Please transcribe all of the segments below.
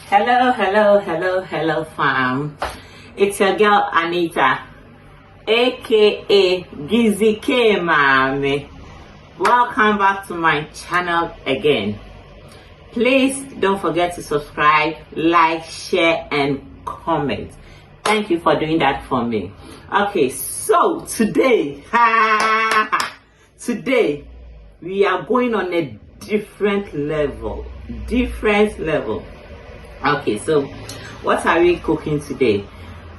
Hello, fam. It's your girl Anita, aka Gizzy K Mami. Welcome back to my channel again. Please don't forget to subscribe, like, share, and comment. Thank you for doing that for me. Okay, so today, today we are going on a different level. Okay, so what are we cooking today?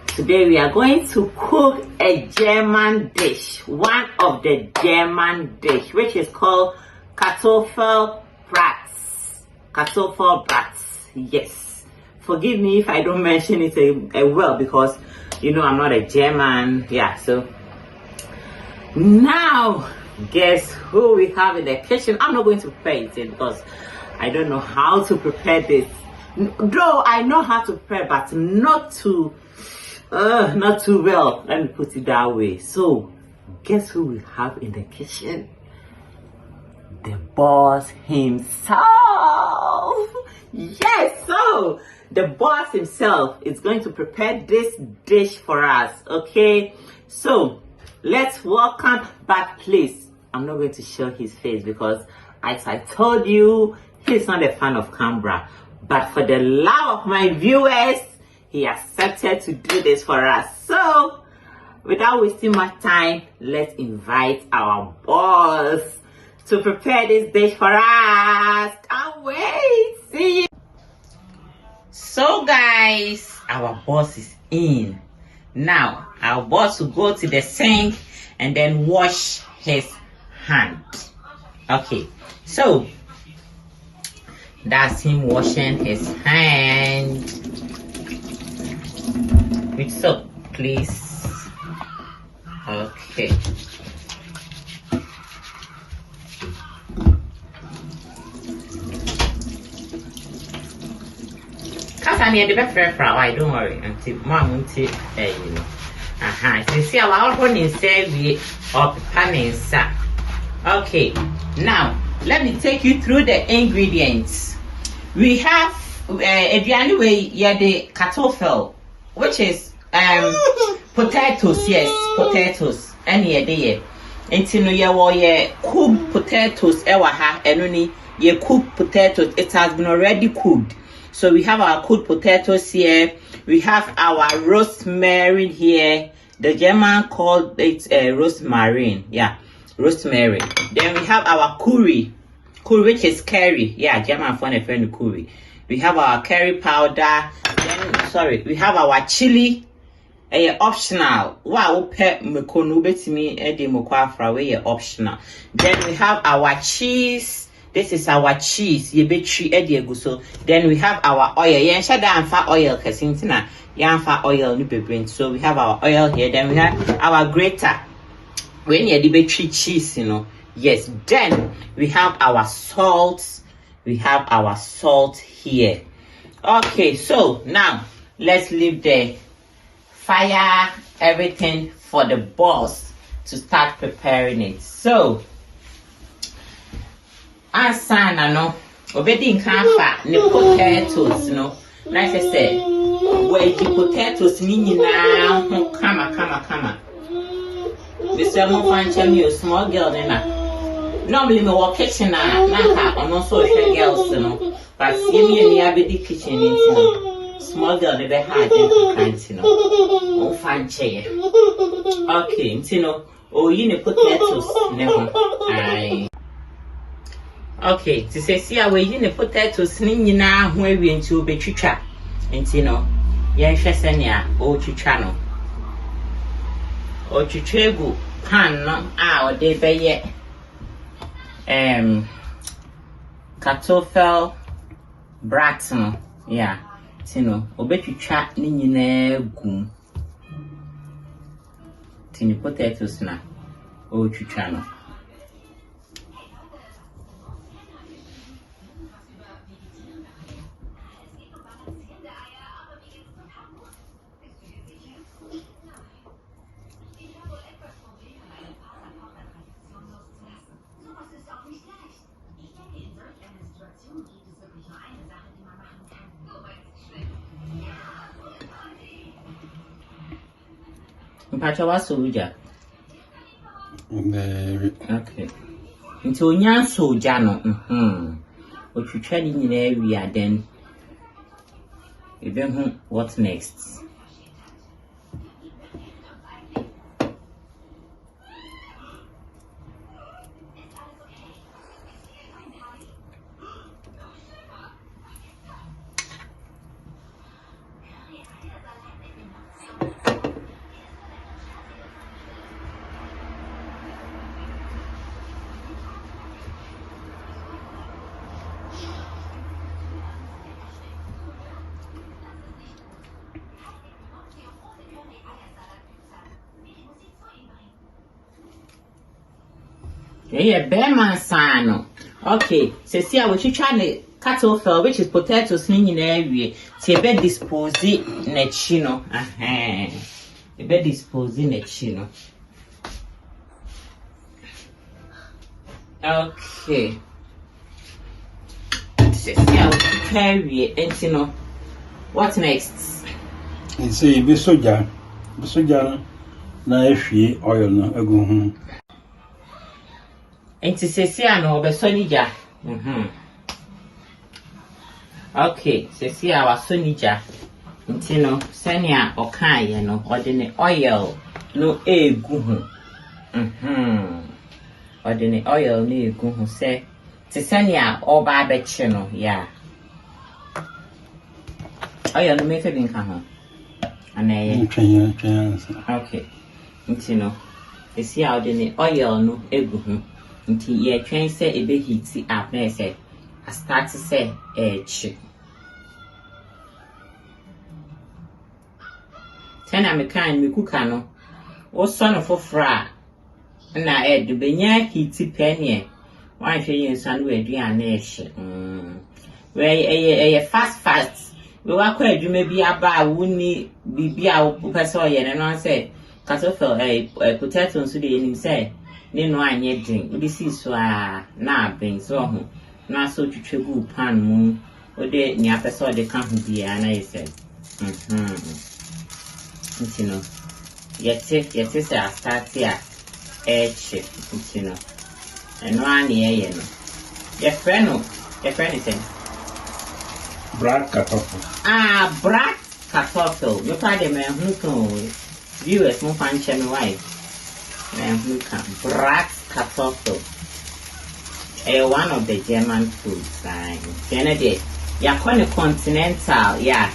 Today we are going to cook a German dish, one of the German dish, which is called Kartoffeln. Yes. Forgive me if I don't mention it well, because you know I'm not a German. Yeah, so now guess who we have in the kitchen. I'm not going to prepare it because I don't know how to prepare this. Though I know how to prepare, but not too well. Let me put it that way. So guess who we have in the kitchen? The boss himself. Yes, so the boss himself is going to prepare this dish for us. Okay, so let's welcome back. Please, I'm not going to show his face because as I told you, he's not a fan of camera, but for the love of my viewers, he accepted to do this for us. So without wasting much time, let's invite our boss to prepare this dish for us. Can't wait. See you. So guys, our boss is in. Now our boss will go to the sink and then wash his hand. Okay, so that's him washing his hand with soap, please. Okay. I need the best flour. Don't worry, until mom won't you know. So see our one in serving or panning sack. Okay, now let me take you through the ingredients. We have the Kartoffeln, which is potatoes. Yes, potatoes. Any day. Until you cooked potatoes. You cooked potatoes. It has been already cooked. So we have our cooked potatoes here. We have our Rosmary here. The German called it Rosmary. Yeah, Rosmary. Then we have our curry, which is curry. Yeah, German for a friend curry. We have our curry powder. Then, we have our chili. Optional. Wow, pet mekono betimi edi mokwa frawe optional. Then we have our cheese. This is our cheese. Ye betri edi eguso. Then we have our oil. Yen shada amfa oil kesintina. Yamfa oil ni bebrent. So we have our oil here. Then we have our grater. When ye di betri cheese, you know. Yes. Then we have our salt. We have our salt here. Okay, so now let's leave the fire everything for the boss to start preparing it. So asana no obedi nkafa ne potatoes no like I said where the potatoes ni nyina ho kama Mr. Mo fanche me small girl na normally me work kitchen na ka ono so hwe girls no but see me abedi kitchen no small girl never had it, you know. Oh, fancy. Okay, you know. Oh, you need potatoes. Never. Aye. Okay, to say, see, I will you need potatoes. Nina, where we into be chicha. And you know, Yashasania, oh, chichano. Oh, chichego, pan, no, ah, or they be yet. Kartoffeln, brat, no, yeah. Tino, obetwitwa ni nyina gum. Tini potatoes na o twitwa no. Mpachawa soja. Okay. Until Nyan soja no. What you try in the area then. What next? Yeah, Bearman Sano. Okay, so see, I was trying to Kartoffeln, which is potatoes in the area. See, bed dispose nechino. A bed dispose nechino. Okay. So see, I was carry and you know what next? And say, be soja, na efi oil no agu ho. Enti sesi ano obesonija. Okay, sesi a wasonija. Enti no senia okaye no odene oil no egu ho. Odene oil no egu ho se ti senia oba abechi no ya. Oil no mefe binka ho. Anaye. Okay. Enti no sesi a odene oil no egu ho. Nti ye twen se ebe hiti up na se I start to say chi tena me kan me kuka no wo so no fofra na do benya hiti penie wan hwe yin san we aduane e hye we fast we wa kwa adwuma bi aba woni bibia wo pese oye no say Kartoffeln potato nso de enim say ne no anye din odi si so a na ben so ho na so twetwegu pan mu ode ni apese ode ka ho bia na yese ntino yete se a start ya eche ntino eno ani eye no ye friend is Brat Kartoffeln. Brat Kartoffeln you pa de me hu ko viewers mo fan che me wife brat Kartoffeln. One of the German foods. Kennedy, ya continental, yeah.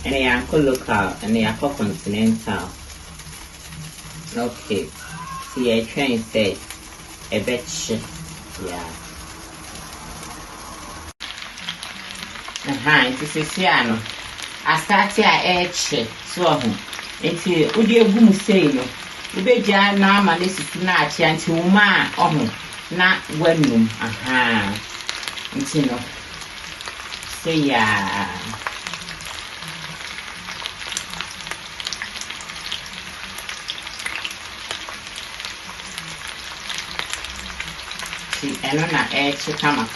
And ya local, and ya continental. Okay. See, I try and say a bitch. Yeah. This is Siano. I start here edge. So, until Udia Boom say no. Ubeja na malesi na achi anti uma na wenum ntino say ya si eno na echi kama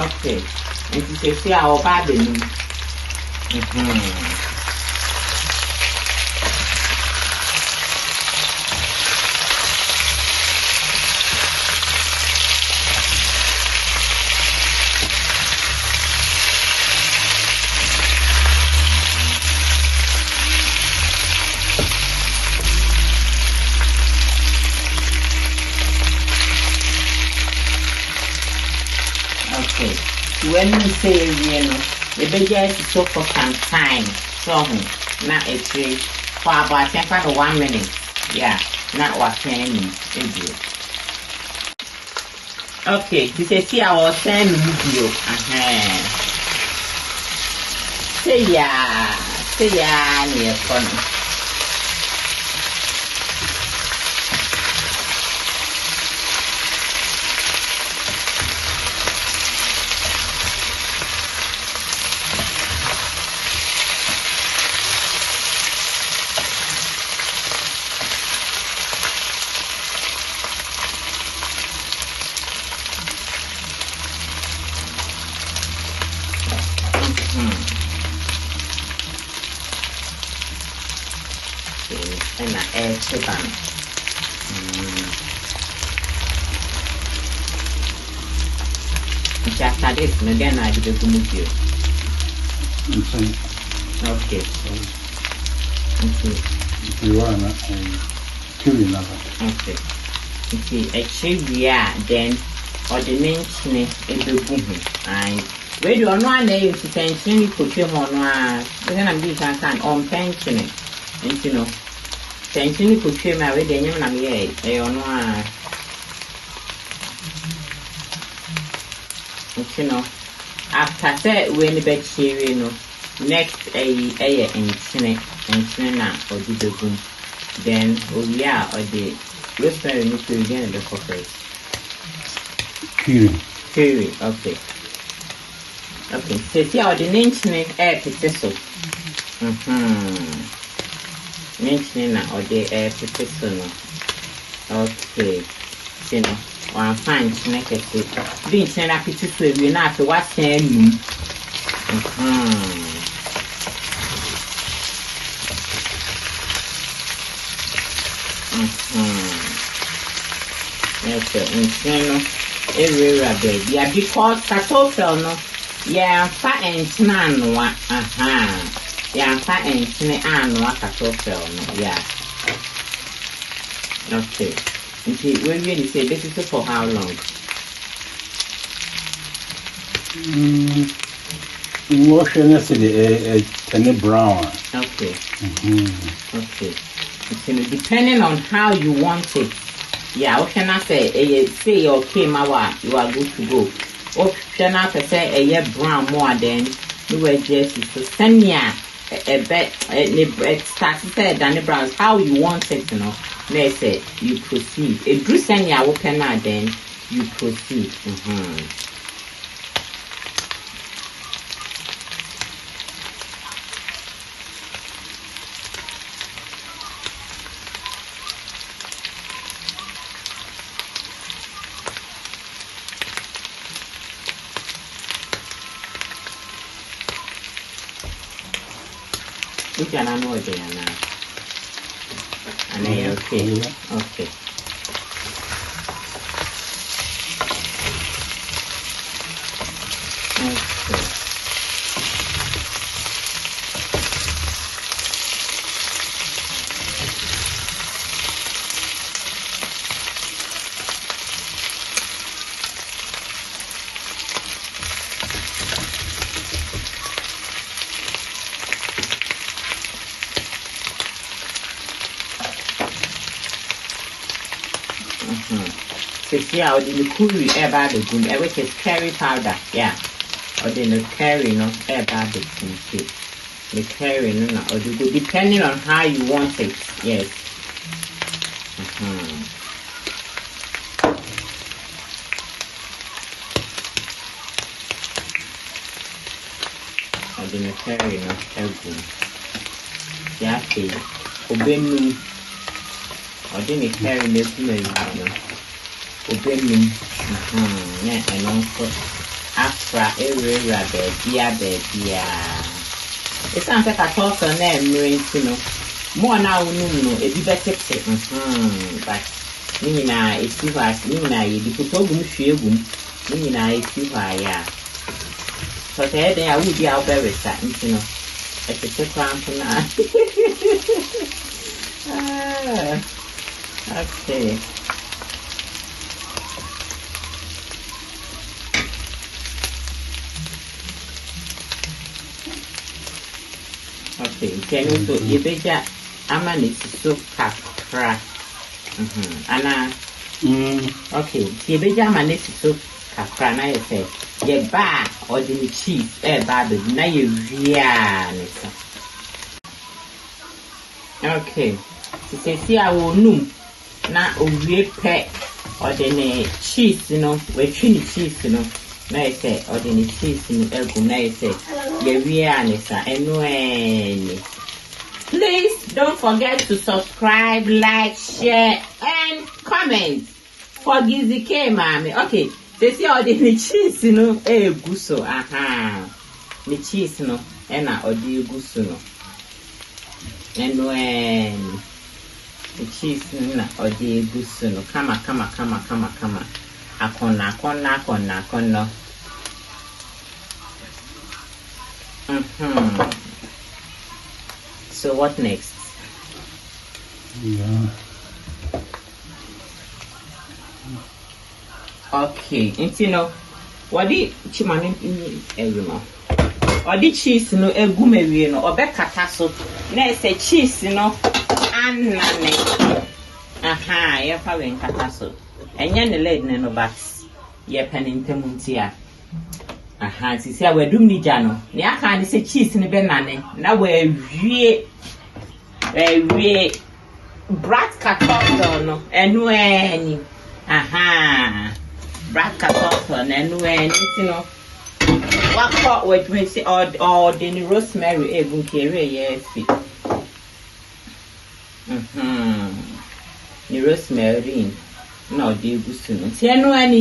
Okay, and you see our body. Okay. When you say you know, the baby is so for some time. So now it's for about 1 minute. Yeah, not what 10 minutes. Okay, this is here our 10 video. Say yeah, near fun. And I add to them. After this, again I do the move. Okay. You are not killing another. Okay. See, actually, yeah, then ordination in the boom. I read on one day to tension, put him on one. Then I'm being on pensioning. And you know. Tension put him away, then you know, yeah, on one. You know, after that, when the bed here, you know, next a and China or the boom. Then, oh, yeah, or the Rosmary need to again the coffee. Curry, okay. Okay, so see how the name air potato. Mentioning or the air potato. Okay, you know, one fine snack at it. Being sent up to you not to what's saying. Yes, everywhere, baby. Yeah, because Kartoffeln, no, yeah, fat and snan, yeah, fat and snan, Kartoffeln, yeah. Okay. Okay, we really say this is for how long? Washing yesterday, a brown. Okay. Okay. It's depending on how you want it. Yeah, what can I say? Say okay, Mawa, you are good to go. What can I say? A brown more than you were just to send me a bet. It starts to say Danny Brown's how you want it, you know. Let's say you proceed. A do send ya open then you proceed. You can know it now. And then okay. Okay. Yeah, or the curry about the gun, which is curry powder, yeah. Or the curry, no, about the gun, the curry, no, or the good, depending on how you want it, yes. Or the curry, no, everything. Yeah, see, obey me. Or the curry, let's make Opening, and also after every baby. It sounds like a Kartoffeln name, you know. More now, no, a bit better. But Nina is too fast, Nina, you put all boom, Nina is too high. So I would be out very sad, you know. It's a check now. Okay. Okay, can you do it? ama ne so kakra ana okay tie beja ama ne so kakra na ye say ye ba or the cheese ba be na ye wia ne so okay so see I will num na owie pe or the cheese we trini cheese na ye say or the cheese egu na ye say ye wia ne sa eno please don't forget to subscribe, like, share, and comment for Gizzy K, mommy. Okay, they see all the cheese, guso, the cheese, and all the guso, and when the cheese, or the guso, come, akona. So what next? Yeah. Okay, and what the chimane everyone. Or the cheese egumewi no obekata so. Na say cheese anane. Ye fa wen kata so. Enya ne lead no but ye penintemuntia. Sisi a wadum ni jano. Ni aka ni say cheese ni be nane. Na we brat Kartoffeln no enu eni brat Kartoffeln enu eni what wait me say or the Rosmary even kere yes ni Rosmary no de gusto no ti enu eni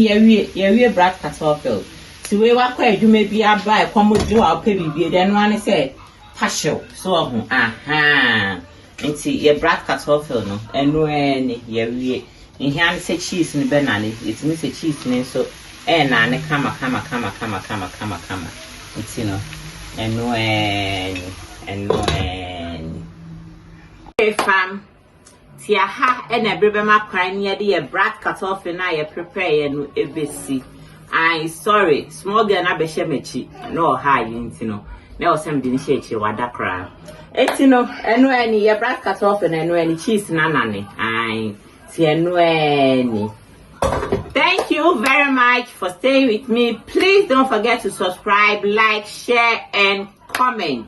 ye brat Kartoffeln ti we wakọ adwuma bi aba ekomojo a opa bibie de no ane say partial so Nti ye brat Kartoffeln no eno eni ye wie nhian se cheese ni benane it means se cheese ni so na ne kama nti no eno eni hey fam ti aha na brebe ma kwan ye de ye brat Kartoffeln na ye prepare ye no ebesi I sorry small girl na be she mechi no ha yi nti no na osem di ni shechi wadakra eno eni ye brat Kartoffeln eno eni cheese na nane ti eno eni. Thank you very much for staying with me. Please don't forget to subscribe, like, share, and comment.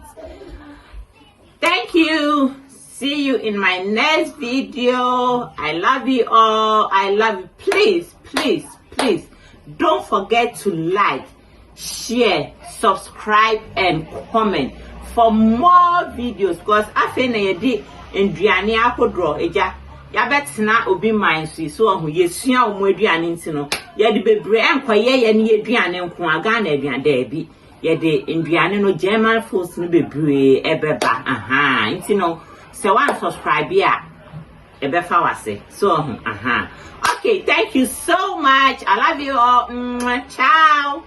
Thank you. See you in my next video. I love you all. I love you. Please don't forget to like, share, subscribe, and comment for more videos because I feel na yedi nduane akodro eja ya betina obi mind so ohu yesua omo aduane ntino yedi bebre enkoye ye ne aduane nko aga na aduane da bi yedi nduane no German foods no bebre ebeba ntino se wan subscribe ya ebefa wase so ohu okay thank you so much I love you all ciao.